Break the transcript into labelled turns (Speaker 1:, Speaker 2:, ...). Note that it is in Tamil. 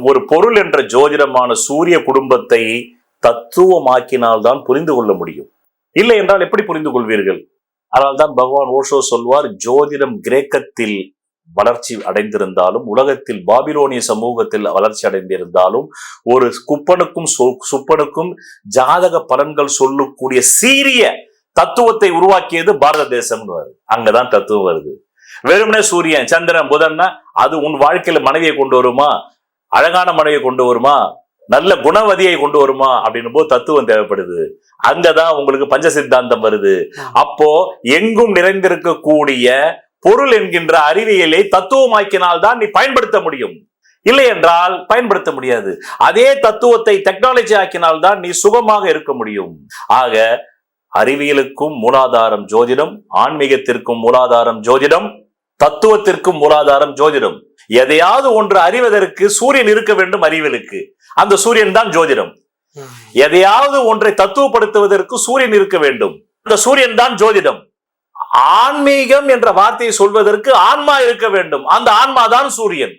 Speaker 1: ஒரு பொருள் என்ற ஜோதிடமான சூரிய குடும்பத்தை தத்துவமாக்கினால்தான் புரிந்து கொள்ள முடியும். இல்லை என்றால் எப்படி புரிந்து கொள்வீர்கள்? அதனால்தான் பகவான் ஓஷோ சொல்வார், ஜோதிடம் கிரேக்கத்தில் வளர்ச்சி அடைந்திருந்தாலும், உலகத்தில் பாபிலோனிய சமூகத்தில் வளர்ச்சி அடைந்திருந்தாலும், ஒரு குப்பனுக்கும் சுப்பனுக்கும் ஜாதக பலன்கள் சொல்லக்கூடிய சீரிய தத்துவத்தை உருவாக்கியது பாரத தேசம். அங்கதான் தத்துவம் வருது. வெறுமனே சூரியன் சந்திரன் புதன்னா அது உன் வாழ்க்கையில மனைவியை கொண்டு வருமா, அழகான மனைவியை கொண்டு வருமா, நல்ல குணவதியை கொண்டு வருமா அப்படின்னும் போது தத்துவம் தேவைப்படுது. அங்கதான் உங்களுக்கு பஞ்ச சித்தாந்தம் வருது. அப்போ எங்கும் நிறைந்திருக்கக்கூடிய பொருள் என்கின்ற அறிவியலை தத்துவமாக்கினால்தான் நீ பயன்படுத்த முடியும். இல்லை என்றால் பயன்படுத்த முடியாது. அதே தத்துவத்தை டெக்னாலஜி ஆக்கினால்தான் நீ சுகமாக இருக்க முடியும். ஆக அறிவியலுக்கும் மூலாதாரம் ஜோதிடம், ஆன்மீகத்திற்கும் மூலாதாரம் ஜோதிடம், தத்துவத்திற்கும் மூலாதாரம் ஜோதிடம். எதையாவது ஒன்று அறிவதற்கு சூரியன் இருக்க வேண்டும். அறிவியலுக்கு அந்த சூரியன் தான் ஜோதிடம். எதையாவது ஒன்றை தத்துவப்படுத்துவதற்கு சூரியன் இருக்க வேண்டும். அந்த சூரியன் தான் ஜோதிடம். ஆன்மீகம் என்ற வார்த்தையை சொல்வதற்கு ஆன்மா இருக்க வேண்டும். அந்த ஆன்மா தான் சூரியன்.